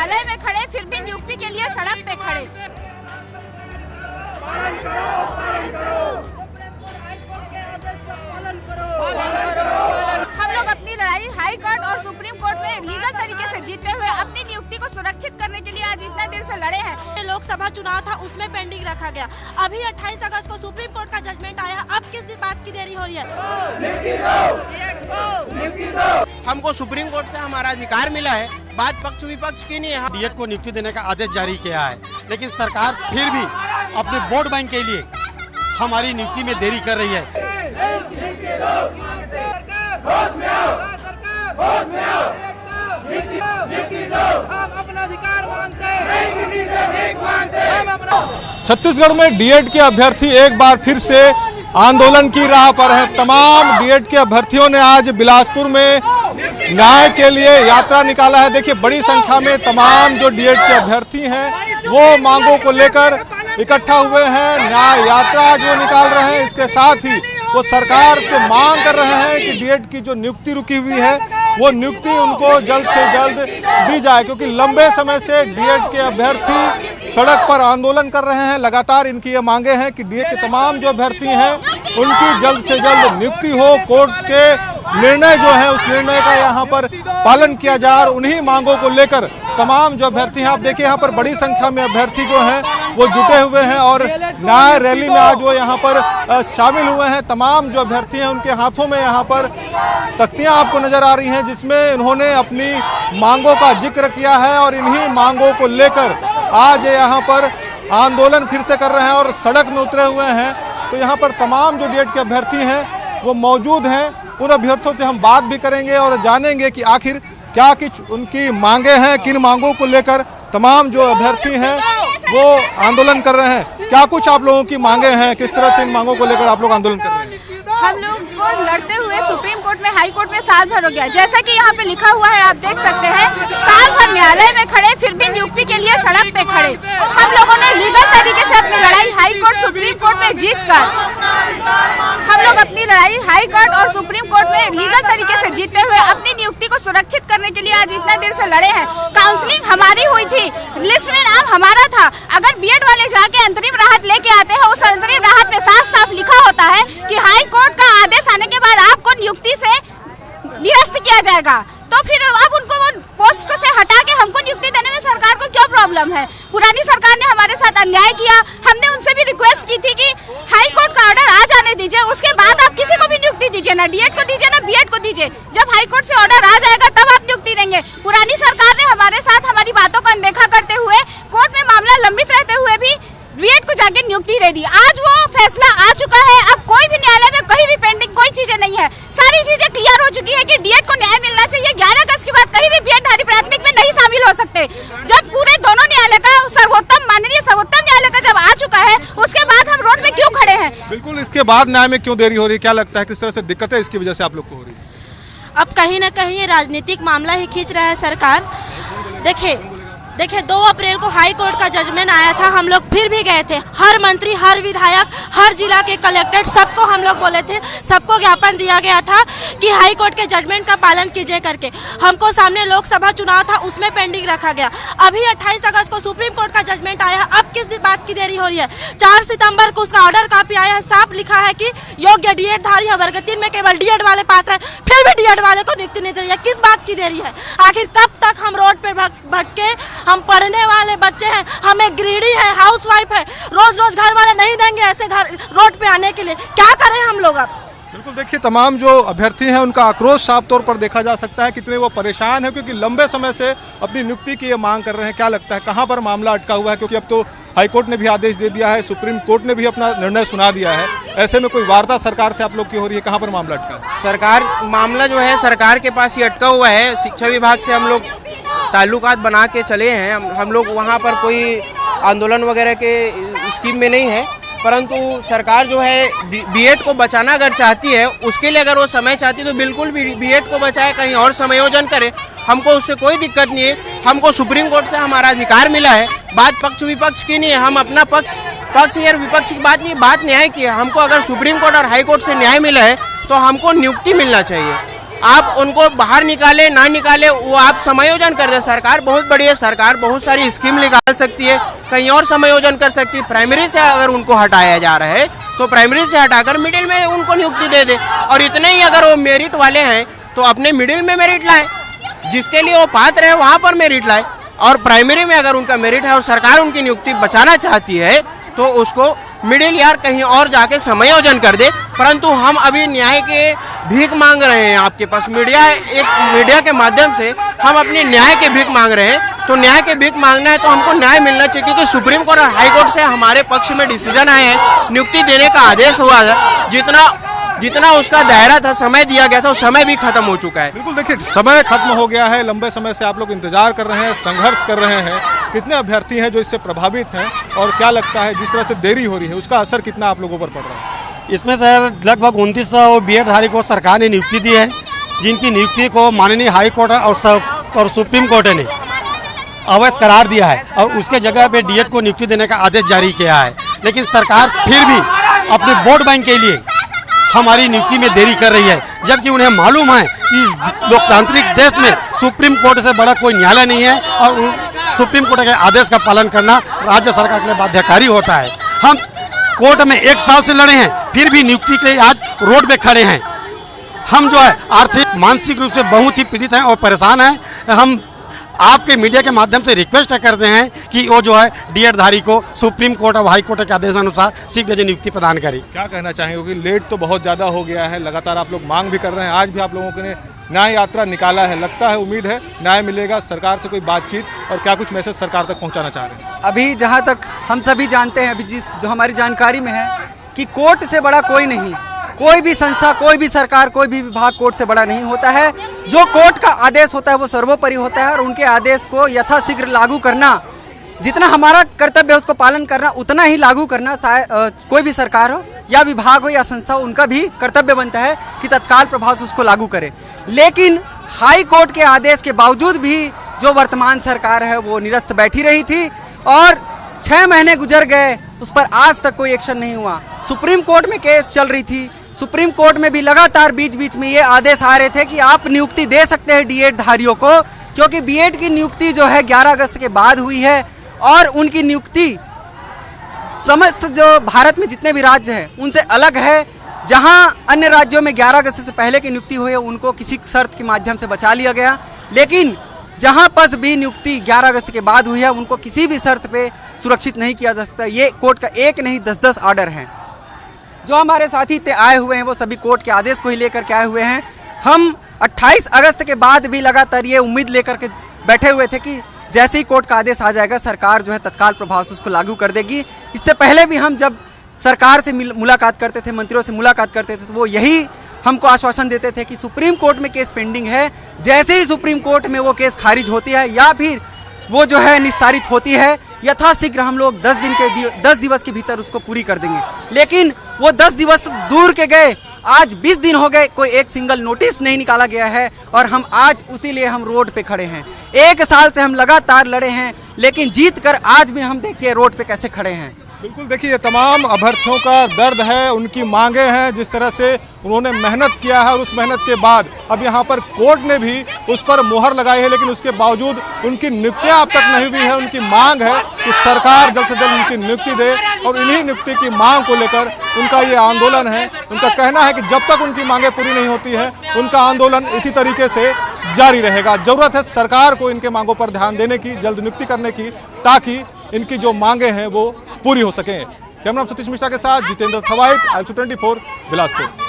न्यायालय में खड़े, फिर भी नियुक्ति के लिए सड़क पे खड़े। हम लोग अपनी लड़ाई हाई कोर्ट और सुप्रीम कोर्ट में लीगल तरीके से जीतते हुए अपनी नियुक्ति को सुरक्षित करने के लिए आज इतना देर से लड़े हैं। लोकसभा चुनाव था, उसमें पेंडिंग रखा गया। अभी 28 अगस्त को सुप्रीम कोर्ट का जजमेंट आया, अब किस बात की देरी हो रही है? हमको सुप्रीम कोर्ट से हमारा अधिकार मिला है, बात पक्ष विपक्ष की नहीं है। डीएड को नियुक्ति देने का आदेश जारी किया है, लेकिन सरकार फिर भी अपने वोट बैंक के लिए हमारी नियुक्ति में देरी कर रही है। छत्तीसगढ़ में डीएड के अभ्यर्थी एक बार फिर से आंदोलन की राह पर है। तमाम डीएड के अभ्यर्थियों ने आज बिलासपुर में न्याय के लिए यात्रा निकाला है। देखिए, बड़ी संख्या में तमाम जो डीएड के अभ्यर्थी हैं वो मांगों को लेकर इकट्ठा हुए हैं, न्याय यात्रा जो निकाल रहे हैं। इसके साथ ही वो सरकार से मांग कर रहे हैं कि डीएड की जो नियुक्ति रुकी हुई है वो नियुक्ति उनको जल्द से जल्द दी जाए, क्योंकि लंबे समय से डीएड के अभ्यर्थी सड़क पर आंदोलन कर रहे हैं। लगातार इनकी ये मांगे हैं कि डीएड के तमाम जो अभ्यर्थी हैं उनकी जल्द से जल्द नियुक्ति हो, कोर्ट के निर्णय जो है उस निर्णय का यहाँ पर पालन किया जाए। और उन्हीं मांगों को लेकर तमाम जो अभ्यर्थी हैं, आप देखिए यहाँ पर बड़ी संख्या में अभ्यर्थी जो हैं वो जुटे हुए हैं और न्याय रैली में आज वो यहाँ पर शामिल हुए हैं। तमाम जो अभ्यर्थी हैं उनके हाथों में यहाँ पर तख्तियां आपको नजर आ रही हैं, जिसमें उन्होंने अपनी मांगों का जिक्र किया है और इन्हीं मांगों को लेकर आज यहाँ पर आंदोलन फिर से कर रहे हैं और सड़क में उतरे हुए हैं। तो यहाँ पर तमाम जो डीएड के अभ्यर्थी हैं वो मौजूद हैं। उन अभ्यर्थियों से हम बात भी करेंगे और जानेंगे कि आखिर क्या कुछ उनकी मांगे हैं, किन मांगों को लेकर तमाम जो अभ्यर्थी हैं वो आंदोलन कर रहे हैं। क्या कुछ आप लोगों की मांगे हैं, किस तरह से इन मांगों को लेकर आप लोग आंदोलन कर रहे हैं? हम लोग को लड़ते हुए सुप्रीम कोर्ट में, हाई कोर्ट में साल भर हो गया। जैसा कि यहाँ पे लिखा हुआ है, आप देख सकते हैं, साल भर न्यायालय में खड़े, फिर भी नियुक्ति के लिए सड़क पे खड़े। हम लोगों ने लीगल तरीके से अपनी लड़ाई हाई कोर्ट सुप्रीम कोर्ट में जीत कर, हम लोग अपनी लड़ाई हाई कोर्ट और सुप्रीम कोर्ट में लीगल तरीके से जीतते हुए अपनी नियुक्ति को सुरक्षित करने के लिए आज इतना देर से लड़े हैं। काउंसलिंग हमारी हुई थी, लिस्ट में नाम हमारा था। अगर बीएड वाले जाके अंतरिम राहत लेके आते हैं, उस अंतरिम राहत में साफ साफ लिखा होता है कि हाई कोर्ट का आदेश आने के बाद आपको नियुक्ति से निरस्त किया जाएगा। तो फिर अब उनको वो पोस्ट से हटा के हमको नियुक्ति देने में सरकार को क्या प्रॉब्लम है? पुरानी सरकार ने हमारे साथ अन्याय किया। हमने उनसे भी रिक्वेस्ट की थी कि हाई कोर्ट का ऑर्डर आ जाने दीजिए, उसके बाद आप किसी को भी नियुक्ति दीजिए, ना डीएड को दीजिए ना बीएड को दीजिए। जब हाई कोर्ट से ऑर्डर आ जाएगा तब आप नियुक्ति देंगे। पुरानी सरकार ने हमारे साथ हमारी बातों को अनदेखा करते हुए, कोर्ट में मामला लंबित रहते हुए भी बीएड को जाके नियुक्ति दे दी। आज वो फैसला आ चुका है। अब कोई भी न्यायालय में कहीं भी पेंडिंग कोई चीजें नहीं है, सारी चीजें क्लियर हो चुकी है कि डीएड को न्याय मिलना चाहिए। 11 अगस्त के बाद कहीं भी बीएडधारी प्राथमिक में नहीं शामिल हो सकते। जब पूरे दोनों न्यायालय का माननीय सर्वोत्तम न्यायालय का जब आ चुका है, उसके बाद हम रोड में क्यों खड़े हैं? बिल्कुल, इसके बाद न्याय में क्यों देरी हो रही है? क्या लगता है किस तरह से दिक्कतें इसकी वजह से आप लोग को हो रही है? अब कहीं ना कहीं ये राजनीतिक मामला ही खींच रहा है सरकार। देखिए 2 अप्रैल को हाई कोर्ट का जजमेंट आया था, हम लोग फिर भी गए थे। हर मंत्री, हर विधायक, हर जिला के कलेक्टर, सबको हम लोग बोले थे, सबको ज्ञापन दिया गया था कि हाई कोर्ट के जजमेंट का पालन कीजिए करके। हमको सामने लोकसभा चुनाव था, उसमें पेंडिंग रखा गया। अभी 28 अगस्त को सुप्रीम कोर्ट का जजमेंट आया, अब किस बात की देरी हो रही है? 4 सितंबर को उसका ऑर्डर कॉपी आया है, साफ लिखा है कि योग्य डीएड धारी है, वर्ग 3 में केवल डीएड वाले पात्र हैं, फिर भी डीएड वाले को नियुक्ति नहीं दे रही है। किस बात की देरी है? आखिर कब तक हम रोड पे भटके? हम पढ़ने वाले बच्चे हैं, हमें गृहिणी है, हाउसवाइफ है, रोज रोज घर वाले नहीं देंगे ऐसे घर रोड पे आने के लिए। क्या करें हम लोग अब? बिल्कुल, देखिए तमाम जो अभ्यर्थी हैं उनका आक्रोश साफ तौर पर देखा जा सकता है, कितने वो परेशान है, क्योंकि लंबे समय से अपनी नियुक्ति की ये मांग कर रहे हैं। क्या लगता है कहां पर मामला अटका हुआ है? क्योंकि अब तो हाईकोर्ट ने भी आदेश दे दिया है, सुप्रीम कोर्ट ने भी अपना निर्णय सुना दिया है। ऐसे में कोई वार्ता सरकार से आप लोग की हो रही है? कहां पर मामला अटका है? सरकार मामला जो है सरकार के पास ही अटका हुआ है। शिक्षा विभाग से हम लोग ताल्लुकात बना के चले हैं। हम लोग वहाँ पर कोई आंदोलन वगैरह के स्कीम में नहीं है, परंतु सरकार जो है बीएड को बचाना अगर चाहती है, उसके लिए अगर वो समय चाहती है तो बिल्कुल बीएड को बचाए, कहीं और समायोजन करे। हमको उससे कोई दिक्कत नहीं है। हमको सुप्रीम कोर्ट से हमारा अधिकार मिला है, बात पक्ष विपक्ष की नहीं है। हम अपना पक्ष या विपक्ष की बात नहीं, बात न्याय की है। हमको अगर सुप्रीम कोर्ट और हाई कोर्ट से न्याय मिला है तो हमको नियुक्ति मिलना चाहिए। आप उनको बाहर निकाले ना निकाले वो आप समायोजन कर दे। सरकार बहुत बड़ी है, सरकार बहुत सारी स्कीम निकाल सकती है, कहीं और समायोजन कर सकती है। प्राइमरी से अगर उनको हटाया जा रहा है तो प्राइमरी से हटाकर मिडिल में उनको नियुक्ति दे दे, और इतने ही अगर वो मेरिट वाले हैं तो अपने मिडिल में मेरिट लाए, जिसके लिए वो पात्र है वहाँ पर मेरिट लाए। और प्राइमरी में अगर उनका मेरिट है और सरकार उनकी नियुक्ति बचाना चाहती है तो उसको मिडिल या कहीं और जाके समायोजन कर दे। परंतु हम अभी न्याय के भीख मांग रहे हैं आपके पास, मीडिया के माध्यम से हम अपने न्याय के भीख मांग रहे हैं। तो न्याय के भीख मांगना है तो हमको न्याय मिलना चाहिए, क्योंकि सुप्रीम कोर्ट और हाई कोर्ट से हमारे पक्ष में डिसीजन आए हैं, नियुक्ति देने का आदेश हुआ था। जितना उसका दायरा था, समय दिया गया था, वो समय भी खत्म हो चुका है। बिल्कुल, देखिए समय खत्म हो गया है। लंबे समय से आप लोग इंतजार कर रहे हैं, संघर्ष कर रहे हैं। कितने अभ्यर्थी हैं जो इससे प्रभावित हैं, और क्या लगता है जिस तरह से देरी हो रही है उसका असर कितना आप लोगों पर पड़ रहा है? इसमें सर लगभग 2900 बीएड धारी को सरकार ने नियुक्ति दी है, जिनकी नियुक्ति को माननीय हाई कोर्ट और सुप्रीम कोर्ट ने अवैध करार दिया है, और उसके जगह पे डीएड को नियुक्ति देने का आदेश जारी किया है। लेकिन सरकार फिर भी अपने वोट बैंक के लिए हमारी नियुक्ति में देरी कर रही है, जबकि उन्हें मालूम है कि इस लोकतांत्रिक देश में सुप्रीम कोर्ट से बड़ा कोई न्यायालय नहीं है, और सुप्रीम कोर्ट के आदेश का पालन करना राज्य सरकार के लिए बाध्यकारी होता है। हम कोर्ट में 1 साल से लड़े हैं, फिर भी नियुक्ति के लिए आज रोड पे खड़े हैं। हम जो है आर्थिक मानसिक रूप से बहुत ही पीड़ित हैं और परेशान हैं। हम आपके मीडिया के माध्यम से रिक्वेस्ट करते हैं कि वो जो है डीएड धारी को सुप्रीम कोर्ट और हाई कोर्ट के आदेशानुसार शीघ्र नियुक्ति प्रदान करें। क्या कहना चाहेंगे? लेट तो बहुत ज़्यादा हो गया है, लगातार आप लोग मांग भी कर रहे हैं, आज भी आप लोगों ने न्याय यात्रा निकाला है। लगता है, उम्मीद है न्याय मिलेगा, सरकार से कोई बातचीत, और क्या कुछ मैसेज सरकार तक पहुँचाना चाह रहे हैं? अभी जहाँ तक हम सभी जानते हैं, अभी जो हमारी जानकारी में है कि कोर्ट से बड़ा कोई नहीं, कोई भी संस्था, कोई भी सरकार, कोई भी विभाग कोर्ट से बड़ा नहीं होता है। जो कोर्ट का आदेश होता है वो सर्वोपरि होता है, और उनके आदेश को यथाशीघ्र लागू करना, जितना हमारा कर्तव्य है उसको पालन करना, उतना ही लागू करना कोई भी सरकार हो या विभाग हो या संस्था हो, उनका भी कर्तव्य बनता है कि तत्काल प्रभाव से उसको लागू करे। लेकिन हाई कोर्ट के आदेश के बावजूद भी जो वर्तमान सरकार है वो निरस्त बैठी रही थी, और 6 महीने गुजर गए, उस पर आज तक कोई एक्शन नहीं हुआ। सुप्रीम कोर्ट में केस चल रही थी, सुप्रीम कोर्ट में भी लगातार बीच बीच में ये आदेश आ रहे थे कि आप नियुक्ति दे सकते हैं डीएड धारियों को, क्योंकि बीएड की नियुक्ति जो है 11 अगस्त के बाद हुई है, और उनकी नियुक्ति समस्त जो भारत में जितने भी राज्य हैं उनसे अलग है। जहां अन्य राज्यों में 11 अगस्त से पहले की नियुक्ति हुई है उनको किसी शर्त के माध्यम से बचा लिया गया, लेकिन जहां पर भी नियुक्ति 11 अगस्त के बाद हुई है उनको किसी भी शर्त पे सुरक्षित नहीं किया जा सकता। ये कोर्ट का एक नहीं 10-10 ऑर्डर हैं। जो हमारे साथी आए हुए हैं वो सभी कोर्ट के आदेश को ही लेकर के आए हुए हैं। हम 28 अगस्त के बाद भी लगातार ये उम्मीद लेकर के बैठे हुए थे कि जैसे ही कोर्ट का आदेश आ जाएगा सरकार जो है तत्काल प्रभाव से उसको लागू कर देगी। इससे पहले भी हम जब सरकार से मुलाकात करते थे, मंत्रियों से मुलाकात करते थे, तो वो यही हमको आश्वासन देते थे कि सुप्रीम कोर्ट में केस पेंडिंग है, जैसे ही सुप्रीम कोर्ट में वो केस खारिज होती है या फिर वो जो है निस्तारित होती है, यथाशीघ्र हम लोग 10 दिवस के भीतर उसको पूरी कर देंगे। लेकिन वो 10 दिवस तो दूर के गए, आज 20 दिन हो गए, कोई एक सिंगल नोटिस नहीं निकाला गया है, और हम आज उसी लिए हम रोड पे खड़े हैं। 1 साल से हम लगातार लड़े हैं, लेकिन जीत कर आज भी हम देखिए रोड पे कैसे खड़े हैं। बिल्कुल, देखिए ये तमाम अभ्यर्थियों का दर्द है, उनकी मांगे हैं, जिस तरह से उन्होंने मेहनत किया है, और उस मेहनत के बाद अब यहाँ पर कोर्ट ने भी उस पर मुहर लगाई है, लेकिन उसके बावजूद उनकी नियुक्तियाँ अब तक नहीं हुई है। उनकी मांग है कि सरकार जल्द से जल्द उनकी नियुक्ति दे, और इन्हीं नियुक्ति की मांग को लेकर उनका ये आंदोलन है। उनका कहना है कि जब तक उनकी मांगे पूरी नहीं होती है उनका आंदोलन इसी तरीके से जारी रहेगा। जरूरत है सरकार को इनके मांगों पर ध्यान देने की, जल्द नियुक्ति करने की, ताकि इनकी जो मांगे हैं वो पूरी हो सकें। कैमरा सतीश मिश्रा के साथ जितेंद्र थवाइट, ILC24 बिलासपुर।